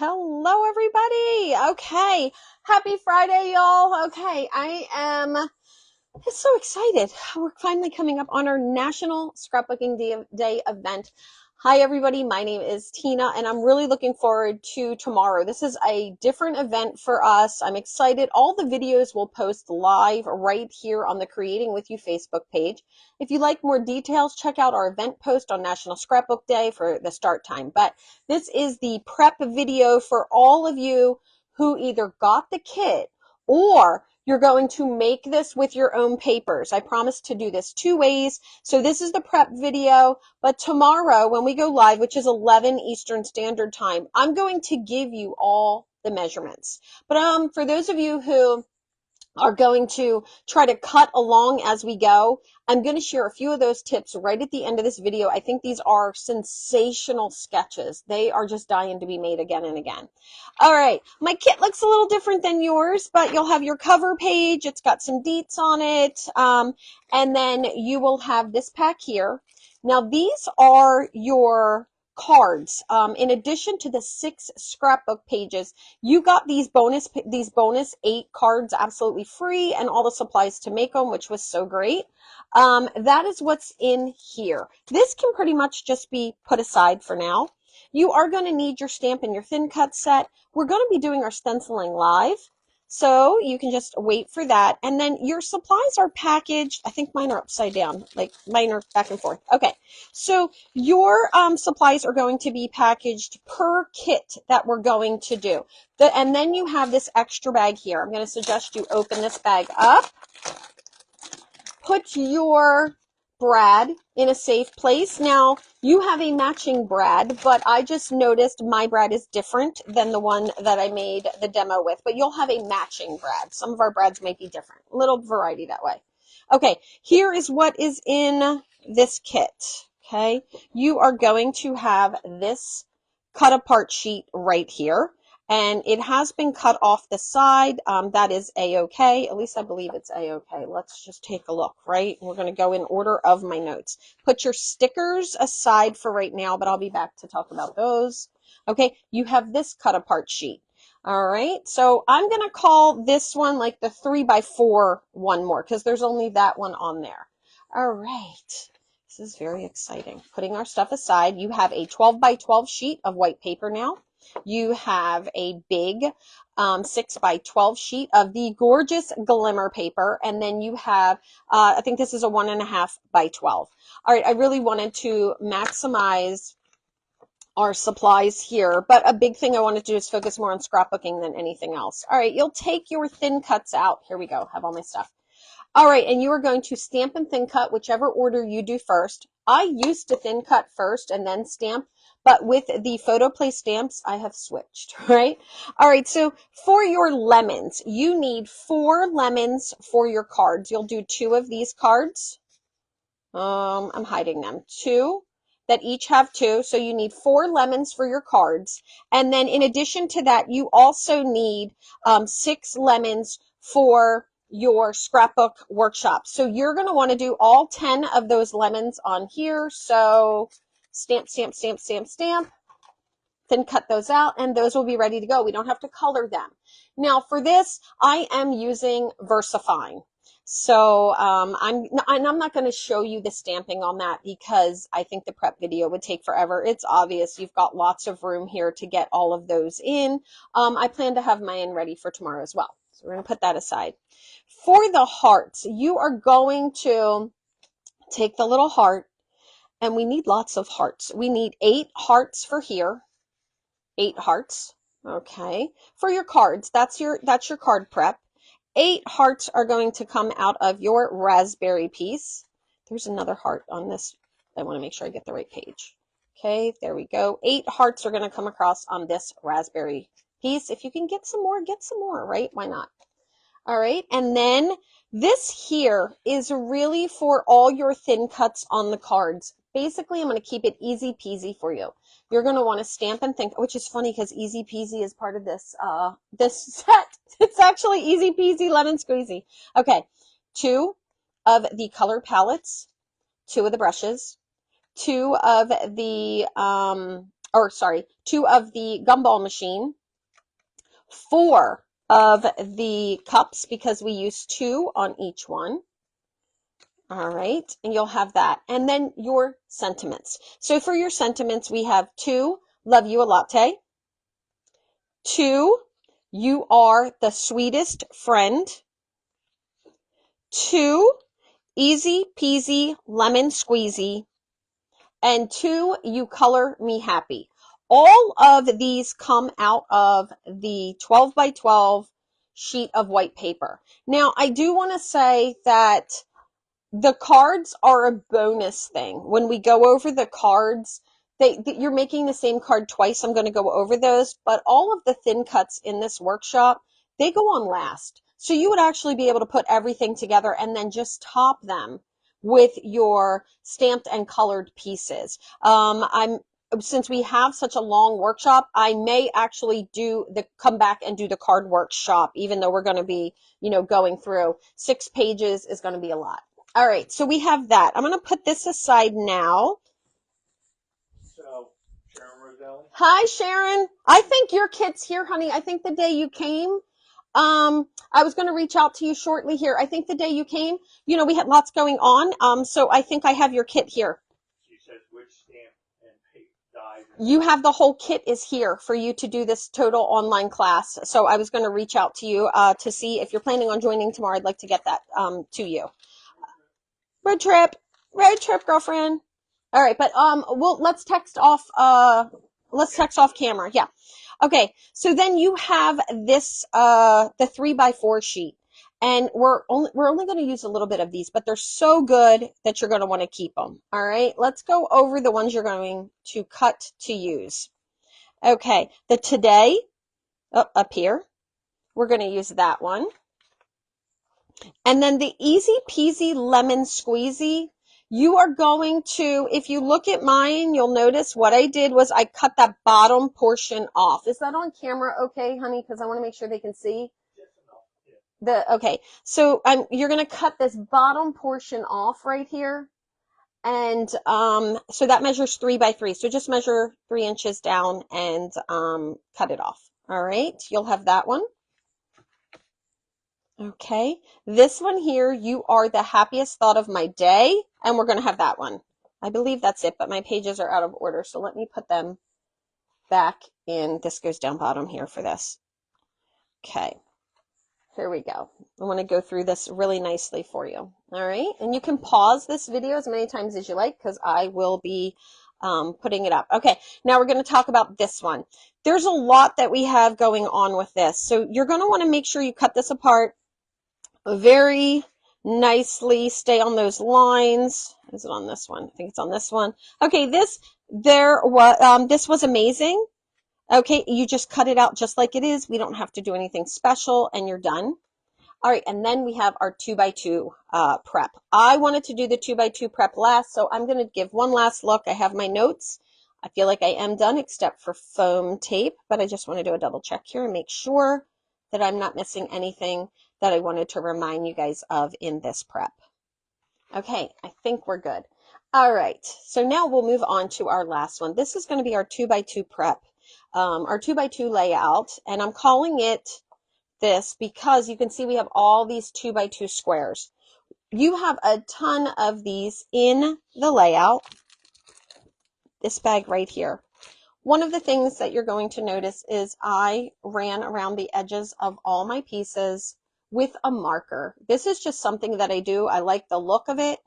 Hello, everybody. Okay. Happy Friday, y'all. Okay. I am just so excited. We're finally coming up on our National Scrapbooking Day event. Hi, everybody. My name is Tina, and I'm really looking forward to tomorrow. This is a different event for us. I'm excited. All the videos will post live right here on the Creating With You Facebook page. If you like more details, check out our event post on National Scrapbook Day for the start time. But this is the prep video for all of you who either got the kit or you're going to make this with your own papers. I promise to do this 2 ways. So this is the prep video, but tomorrow when we go live, which is 11 Eastern Standard Time, I'm going to give you all the measurements. But for those of you who are going to try to cut along as we go, I'm going to share a few of those tips right at the end of this video. I think these are sensational sketches. They are just dying to be made again and again. All right, my kit looks a little different than yours, but you'll have your cover page. It's got some deets on it, and then you will have this pack here. Now, these are your cards. In addition to the 6 scrapbook pages, you got these bonus 8 cards absolutely free and all the supplies to make them, which was so great. That is what's in here. This can pretty much just be put aside for now. You are going to need your stamp and your thin cut set. We're going to be doing our stenciling live, so you can just wait for that. And then your supplies are packaged. I think mine are upside down, like mine are back and forth. Okay, so your supplies are going to be packaged per kit that we're going to do. And then you have this extra bag here. I'm going to suggest you open this bag up. Put your brad in a safe place. Now, you have a matching brad, but I just noticed my brad is different than the one that I made the demo with, but you'll have a matching brad. Some of our brads might be different. A little variety that way. Okay, here is what is in this kit. Okay, you are going to have this cut apart sheet right here. And it has been cut off the side. That is a-okay. At least I believe it's a-okay. Let's just take a look, right? We're going to go in order of my notes. Put your stickers aside for right now, but I'll be back to talk about those. Okay, you have this cut apart sheet. All right, so I'm going to call this one like the 3x4 one more because there's only that one on there. All right, this is very exciting. Putting our stuff aside, you have a 12x12 sheet of white paper now. You have a big 6x12 sheet of the gorgeous glimmer paper, and then you have, I think this is a 1.5x12. All right, I really wanted to maximize our supplies here, but a big thing I wanted to do is focus more on scrapbooking than anything else. All right, you'll take your thin cuts out. Here we go, have all my stuff. All right, and you are going to stamp and thin cut, whichever order you do first. I used to thin cut first and then stamp, but with the photo play stamps, I have switched, right? All right, so for your lemons, you need 4 lemons for your cards. You'll do 2 of these cards. I'm hiding them. 2 that each have 2, so you need 4 lemons for your cards. And then in addition to that, you also need 6 lemons for your scrapbook workshop. So you're going to want to do all 10 of those lemons on here. So stamp, stamp, stamp, stamp, stamp. Then cut those out and those will be ready to go. We don't have to color them. Now for this, I am using VersaFine. So I'm not going to show you the stamping on that because I think the prep video would take forever. It's obvious you've got lots of room here to get all of those in. I plan to have mine ready for tomorrow as well. So we're going to put that aside. For the hearts, you are going to take the little heart, and we need lots of hearts. We need 8 hearts for here, 8 hearts. Okay, for your cards, that's your card prep. 8 hearts are going to come out of your raspberry piece. There's another heart on this. I want to make sure I get the right page. Okay, there we go. 8 hearts are going to come across on this raspberry piece. If you can get some more, right? Why not? All right, and then this here is really for all your thin cuts on the cards. Basically, I'm going to keep it easy peasy for you. You're going to want to stamp and think, which is funny because easy peasy is part of this this set. It's actually easy peasy lemon squeezy. Okay, 2 of the color palettes, 2 of the brushes, 2 of the or sorry, 2 of the gumball machine, 4 of the cups because we use 2 on each one. All right, and you'll have that. And then your sentiments. So for your sentiments, we have 2, love you a latte. 2, you are the sweetest friend. 2, easy peasy lemon squeezy. And 2, you color me happy. All of these come out of the 12 by 12 sheet of white paper. Now, I do want to say that the cards are a bonus thing. When we go over the cards, you're making the same card twice. I'm going to go over those, but all of the thin cuts in this workshop, they go on last. So you would actually be able to put everything together and then just top them with your stamped and colored pieces. Since we have such a long workshop, I may actually come back and do the card workshop, even though we're going to be, going through 6 pages is going to be a lot. All right, so we have that. I'm going to put this aside now. So, Sharon Roselli? Hi, Sharon. I think your kit's here, honey. I think the day you came, I was going to reach out to you shortly here. I think the day you came, we had lots going on, so I think I have your kit here. She says which stamp and die. You have the whole kit is here for you to do this total online class. So I was going to reach out to you to see if you're planning on joining tomorrow. I'd like to get that to you. Road trip, girlfriend. All right, but let's text off camera. Yeah. Okay. So then you have this the 3x4 sheet, and we're only going to use a little bit of these, but they're so good that you're going to want to keep them. All right. Let's go over the ones you're going to cut to use. Okay. The today up here, we're going to use that one. And then the easy peasy lemon squeezy, you are going to, if you look at mine, you'll notice what I did was I cut that bottom portion off. Is that on camera okay, honey? Because I want to make sure they can see. Okay, so you're going to cut this bottom portion off right here. And so that measures 3 by 3. So just measure 3 inches down and cut it off. All right, you'll have that one. Okay, this one here, you are the happiest thought of my day, and we're going to have that one. I believe that's it, but my pages are out of order, so let me put them back in. This goes down bottom here for this. Okay, here we go. I want to go through this really nicely for you. All right, and you can pause this video as many times as you like because I will be putting it up. Okay, now we're going to talk about this one. There's a lot that we have going on with this, so you're going to want to make sure you cut this apart very nicely. Stay on those lines. Is it on this one? I think it's on this one. Okay, this was amazing. Okay, you just cut it out just like it is. We don't have to do anything special, and you're done. All right, and then we have our 2x2 prep. I wanted to do the 2x2 prep last, so I'm going to give one last look. I have my notes. I feel like I am done except for foam tape, but I just want to do a double check here and make sure that I'm not missing anything that I wanted to remind you guys of in this prep. Okay, I think we're good. All right, so now we'll move on to our last one. This is going to be our 2x2 prep, our 2x2 layout, and I'm calling it this because you can see we have all these 2x2 squares. You have a ton of these in the layout, this bag right here. One of the things that you're going to notice is I ran around the edges of all my pieces with a marker. This is just something that I do. I like the look of it.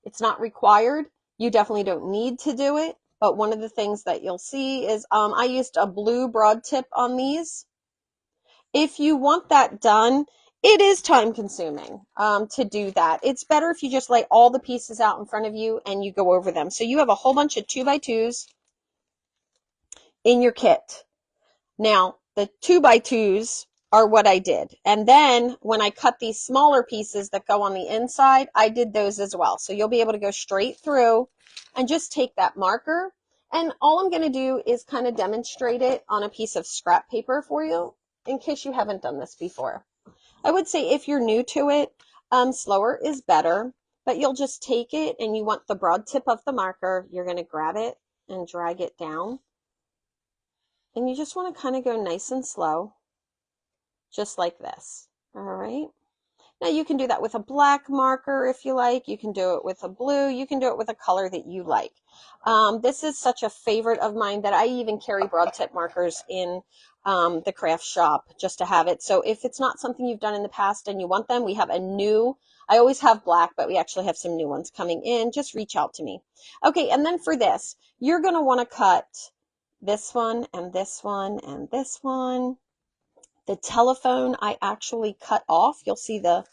It's not required. You definitely don't need to do it. But one of the things that you'll see is I used a blue broad tip on these. If you want that done, it is time consuming to do that. It's better if you just lay all the pieces out in front of you and you go over them. So you have a whole bunch of 2x2s in your kit. Now, the 2x2s are what I did. And then when I cut these smaller pieces that go on the inside, I did those as well. So you'll be able to go straight through and just take that marker. And all I'm going to do is kind of demonstrate it on a piece of scrap paper for you in case you haven't done this before. I would say if you're new to it, slower is better, but you'll just take it and you want the broad tip of the marker. You're going to grab it and drag it down And you just want to kind of go nice and slow, just like this. All right. Now you can do that with a black marker if you like. You can do it with a blue. You can do it with a color that you like. This is such a favorite of mine that I even carry broad tip markers in the craft shop just to have it. So if it's not something you've done in the past and you want them, we have a new, I always have black, but we actually have some new ones coming in. Just reach out to me. Okay, and then for this, you're going to want to cut this one and this one and this one. The telephone I actually cut off. You'll see the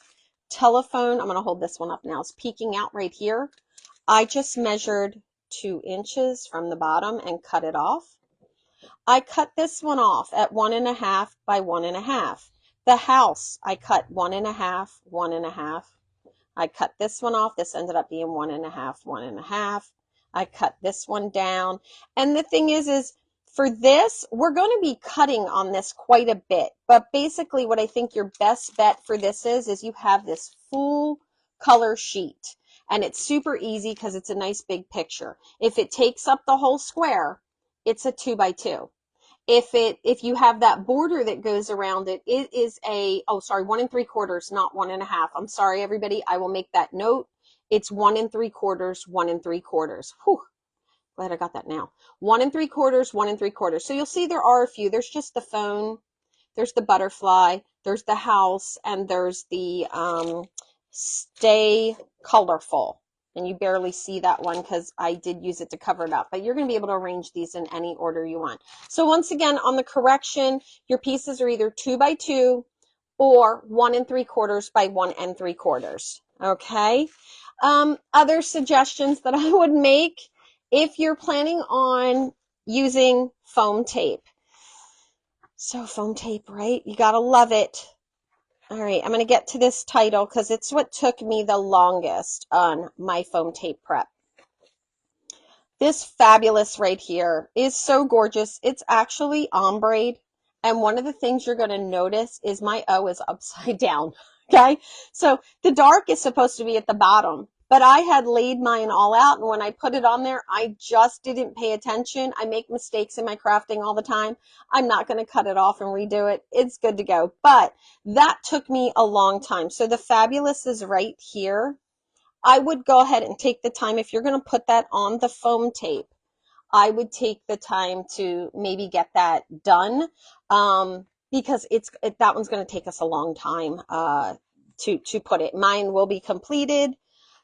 telephone, I'm going to hold this one up now, it's peeking out right here. I just measured 2 inches from the bottom and cut it off. I cut this one off at 1.5 by 1.5. The house, I cut 1.5, 1.5. I cut this one off. This ended up being 1.5, 1.5. I cut this one down. And the thing is for this, we're going to be cutting on this quite a bit. But basically what I think your best bet for this is you have this full color sheet. And it's super easy because it's a nice big picture. If it takes up the whole square, it's a 2 by 2. If you have that border that goes around it, it is a, oh, sorry, 1 3/4, not 1.5. I'm sorry, everybody. I will make that note. It's 1 3/4, 1 3/4. Whew. Glad I got that now. 1 3/4, 1 3/4. So you'll see there are a few. There's just the phone, there's the butterfly, there's the house, and there's the stay colorful. And you barely see that one because I did use it to cover it up. But you're going to be able to arrange these in any order you want. So once again, on the correction, your pieces are either 2 by 2 or 1 3/4 by 1 3/4. Okay. Other suggestions that I would make if you're planning on using foam tape. So foam tape, right? You got to love it. All right, I'm going to get to this title because it's what took me the longest on my foam tape prep. This fabulous right here is so gorgeous. It's actually ombre, and one of the things you're going to notice is my O is upside down, okay? So the dark is supposed to be at the bottom, but I had laid mine all out, and when I put it on there, I just didn't pay attention. I make mistakes in my crafting all the time. I'm not going to cut it off and redo it. It's good to go, but that took me a long time. So the fabulous is right here. I would go ahead and take the time, if you're going to put that on the foam tape, I would take the time to maybe get that done because that one's going to take us a long time to put it. Mine will be completed,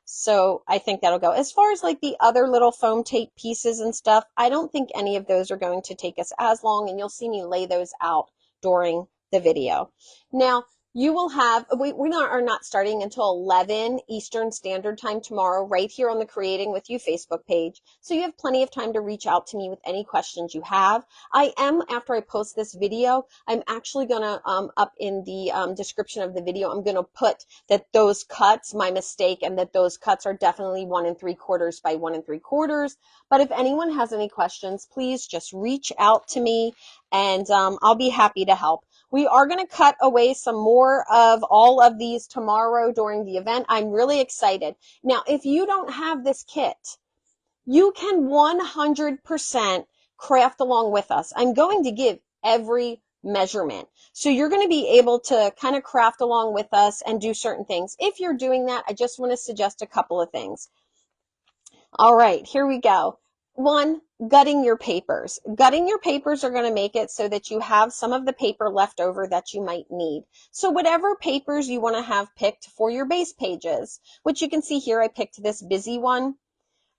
so I think that'll go. As far as like the other little foam tape pieces and stuff, I don't think any of those are going to take us as long, and you'll see me lay those out during the video. Now, you will have, we are not starting until 11 Eastern Standard Time tomorrow, right here on the Creating With You Facebook page. So you have plenty of time to reach out to me with any questions you have. I am, after I post this video, I'm actually going to, up in the description of the video, I'm going to put that those cuts, my mistake, and that those cuts are definitely 1 3/4 by 1 3/4. But if anyone has any questions, please just reach out to me, and I'll be happy to help. We are going to cut away some more of all of these tomorrow during the event. I'm really excited. Now, if you don't have this kit, you can 100% craft along with us. I'm going to give every measurement. So you're going to be able to kind of craft along with us and do certain things. If you're doing that, I just want to suggest a couple of things. All right, here we go. 1, gutting your papers. Gutting your papers are going to make it so that you have some of the paper left over that you might need. So whatever papers you want to have picked for your base pages, which you can see here, I picked this busy one.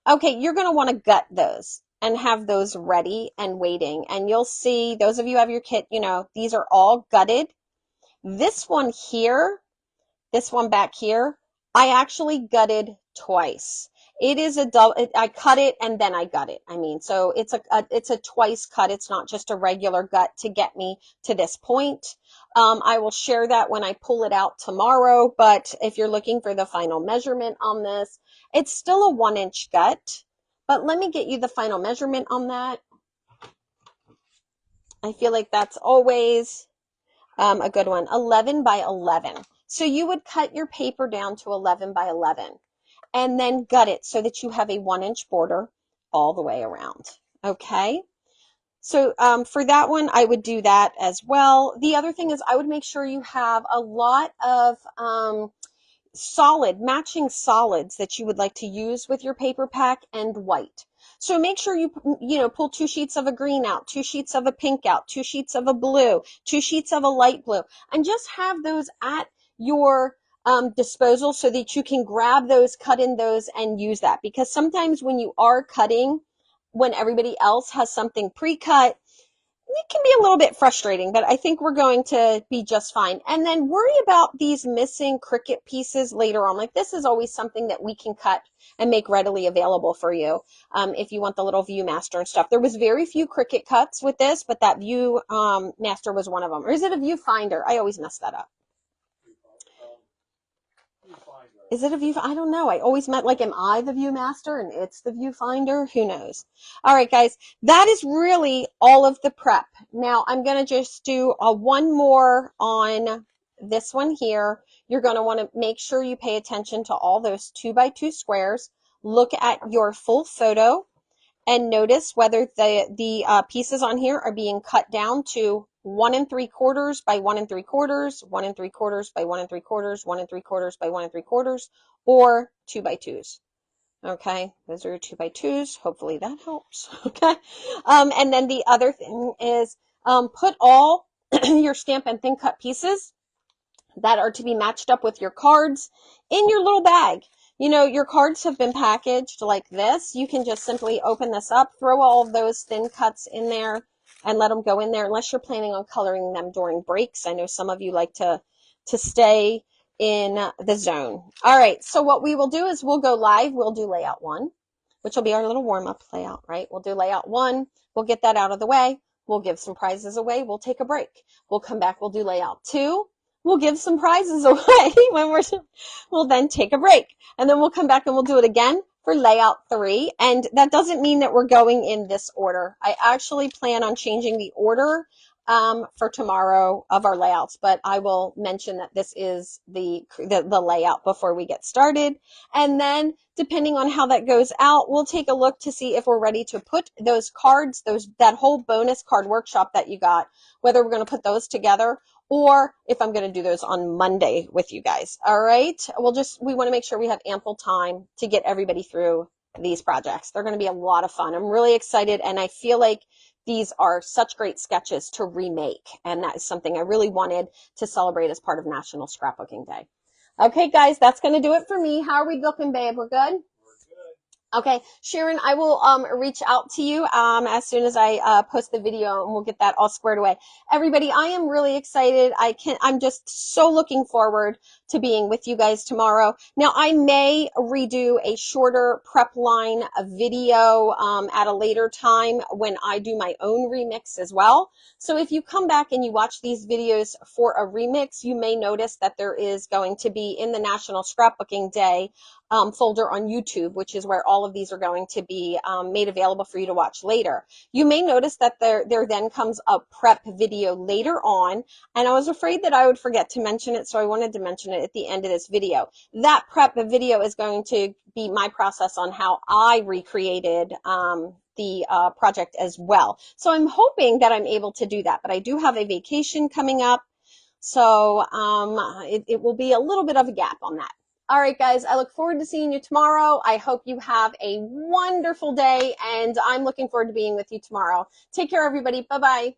Okay, you're going to want to gut those and have those ready and waiting. And you'll see, those of you who have your kit, you know, these are all gutted. This one here, this one back here, I actually gutted twice. It is a double, I cut it and then I gut it. I mean, so it's a twice cut. It's not just a regular gut to get me to this point. I will share that when I pull it out tomorrow, but if you're looking for the final measurement on this, it's still a 1-inch gut, but let me get you the final measurement on that. I feel like that's always a good one. 11 by 11. So you would cut your paper down to 11 by 11 and then gut it so that you have a 1-inch border all the way around. Okay. So for that one, I would do that as well. The other thing is I would make sure you have a lot of matching solids that you would like to use with your paper pack and white. So make sure you pull 2 sheets of a green out, 2 sheets of a pink out, 2 sheets of a blue, 2 sheets of a light blue, and just have those at your disposal so that you can grab those, cut in those, and use that. Because sometimes when you are cutting, when everybody else has something pre-cut, it can be a little bit frustrating, but I think we're going to be just fine. And then worry about these missing Cricut pieces later on. Like this is always something that we can cut and make readily available for you if you want the little View Master and stuff. There was very few Cricut cuts with this, but that View Master was one of them. Or is it a Viewfinder? I always mess that up. Is it a view? I don't know. I always meant like, am I the Viewmaster and it's the Viewfinder? Who knows? All right, guys, that is really all of the prep. Now I'm going to just do one more on this one here. You're going to want to make sure you pay attention to all those 2x2 squares. Look at your full photo and notice whether the pieces on here are being cut down to 1 3/4 by 1 3/4, 1 3/4 by 1 3/4, 1 3/4 by 1 3/4, or 2x2s. Okay, those are your 2x2s. Hopefully that helps. Okay, and then the other thing is put all your Stamp and Thin Cut pieces that are to be matched up with your cards in your little bag. You know, your cards have been packaged like this. You can just simply open this up, throw all of those thin cuts in there, and let them go in there, unless you're planning on coloring them during breaks. I know some of you like to stay in the zone. All right, so what we will do is we'll go live. We'll do layout 1, which will be our little warm-up layout, right? We'll do layout 1. We'll get that out of the way. We'll give some prizes away. We'll take a break. We'll come back. We'll do layout 2. We'll give some prizes away we'll then take a break, and then we'll come back and we'll do it again for layout 3. And that doesn't mean that we're going in this order. I actually plan on changing the order for tomorrow of our layouts, but I will mention that this is the layout before we get started. And then depending on how that goes out, we'll take a look to see if we're ready to put those cards, that whole bonus card workshop that you got, whether we're going to put those together or if I'm going to do those on Monday with you guys. All right. We want to make sure we have ample time to get everybody through these projects. They're going to be a lot of fun. I'm really excited, and I feel like these are such great sketches to remake, and that is something I really wanted to celebrate as part of National Scrapbooking Day. Okay, guys, that's going to do it for me. How are we looking, babe? We're good? Okay, Sharon, I will reach out to you as soon as I post the video, and we'll get that all squared away. Everybody, I am really excited. I'm just so looking forward to being with you guys tomorrow. Now, I may redo a shorter prep line video at a later time when I do my own remix as well. So if you come back and you watch these videos for a remix, you may notice that there is going to be in the National Scrapbooking Day folder on YouTube, which is where all of these are going to be made available for you to watch later. You may notice that there then comes a prep video later on, and I was afraid that I would forget to mention it, so I wanted to mention it at the end of this video. That prep video is going to be my process on how I recreated the project as well. So I'm hoping that I'm able to do that, but I do have a vacation coming up, so it will be a little bit of a gap on that. All right, guys, I look forward to seeing you tomorrow. I hope you have a wonderful day, and I'm looking forward to being with you tomorrow. Take care, everybody. Bye-bye.